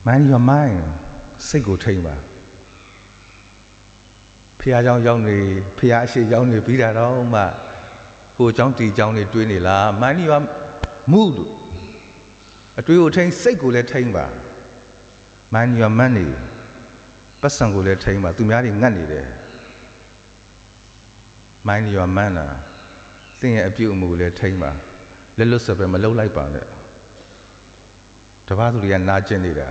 mind your mind စိတ်ကိုထိန်းပါဖះเจ้าရောက်နေဖះအရှိရောက်နေပြီးတာတော့မှဟိုเจ้าတီเจ้าနေတွေးနေလား mind your mood အတွေးကိုထိန်းစိတ်ကိုလည်းထိန်းပါ mind your money ပတ်စံကိုလည်းထိန်းပါသူများတွေငတ်နေတယ် mind your manner သင်ရဲ့အပြုအမူကိုလည်းထိန်းပါလက်လွတ်စပယ်မလှုပ်လိုက်ပါနဲ့တပားသူတွေကနာကျင်နေတာ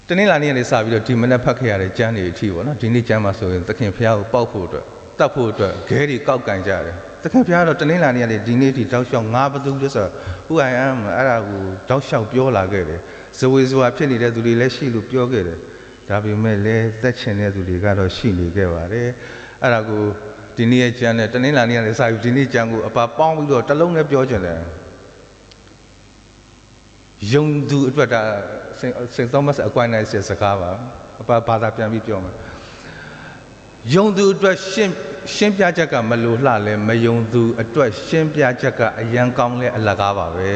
တနေ့လာနေ့ကနေစပြီးတော့ဒီမနေ့ဖတ်ခဲ့ရတဲ့ကျမ်းတွေအထိပေါ့နော်ဒီနေ့ကျမ်းမှာဆိုရင်သခင်ဖះကိုပေါက်ဖို့အတွက်တတ်ဖို့အတွက်ခဲတွေကောက်ကန်ကြတယ်သခင်ဖះကတော့တနေ့လာနေ့ကနေဒီနေ့ထိတောက်လျှောက်ငါဘသူလဲဆိုတော့ who I am အဲ့ဒါကိုတောက်လျှောက်ပြောလာခဲ့တယ်ဇဝေဇဝါဖြစ်နေတဲ့သူတွေလည်းရှိလို့ပြောခဲ့တယ်ဒါပေမဲ့လည်းသက်ချင်တဲ့သူတွေကတော့ရှိနေခဲ့ပါတယ်အဲ့ဒါကိုဒီနေ့ကျမ်းနဲ့တနေ့လာနေ့ကနေစပြီးဒီနေ့ကျမ်းကိုအပါပေါင်းပြီးတော့တစ်လုံးနဲ့ပြောချင်တယ်ယုံသူအတွက်ဒါSaint Thomas Aquinas ရဲ့စကားပါအပါဘာသာပြန်ပြီးပြောမယ်ယုံသူအတွက်ရှင်းပြချက်ကမလိုလှလဲမယုံသူအတွက်ရှင်းပြချက်ကအရန်ကောင်းလဲအလကားပါပဲ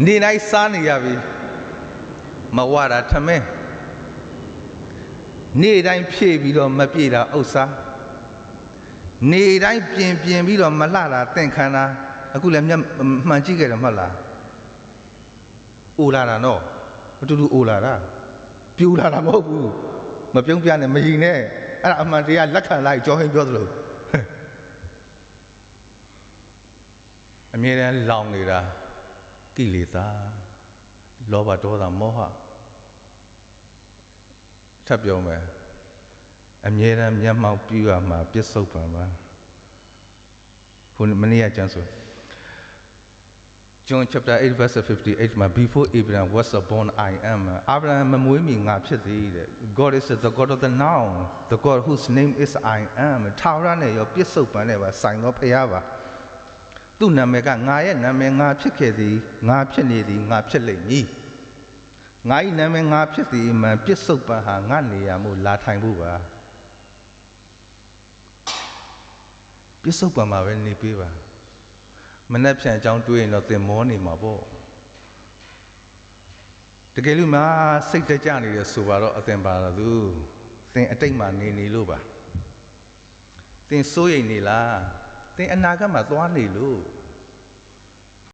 နေတိုင်းစားနေရပြီမဝတာထမင်းနေတိုင်းဖြည့်ပြီးတော့မပြေတာဥစ္စာနေတိုင်းပြင်ပြီးတော့မလှတာသင်္ခန္ဓာအခုလည်းမှန်ကြည့်ခဲ့တယ်မဟုတ်လားအိုလာတာနော်အတူတူအိုလာတာပြူလာတာမဟုတ်ဘူးမပြုံးပြနဲ့မရင်နဲ့အဲ့ဒါအမှန်တရားလက်ခံလိုက်ကြောဟင်းပြောသလိုအမြဲတမ်းလောင်နေတာကိလေသာလောဘဒေါသမောဟထပ်ပြောမယ်အမြဲတမ်းမျက်မှောက်ပြုရမှာပြစ္ဆုတ်ပံပါခုမနေ့ကကျမ်းဆိုJohn chapter 8 verse 58 မှာ before Abraham was born I am Abraham မမွေးမီငါဖြစ်သည်တဲ့ God is the God of the now the God whose name is I am ထာဝရနဲ့ရောပြစ္ဆုတ်ပံနဲ့ပါဆိုင်သောဖခင်ပါသူ့နာမည်ကငါရဲ့နာမည်ငါဖြစ်ခဲ့သည်ငါဖြစ်နေသည်ငါဖြစ်လိမ့်မည်ငါ၏နာမည်ငါဖြစ်သည်မှန်ပြစ္ဆုတ်ပံဟာငါနေရာမို့လာထိုင်ဖို့ပါပြစ္ဆုတ်ပံမှာပဲနေပေးပါမနှက်ဖြန်အကြောင်းတွေးရင်တော့သင်မောနေမှာပေါ့တကယ်လို့မှစိတ်တကြနေတယ်ဆိုပါတော့အသင်ပါတော့သူသင်အတိတ်မှာနေလို့ပါသင်စိုးရိမ်နေလားသင်အနာဂတ်မှာသွားနေလို့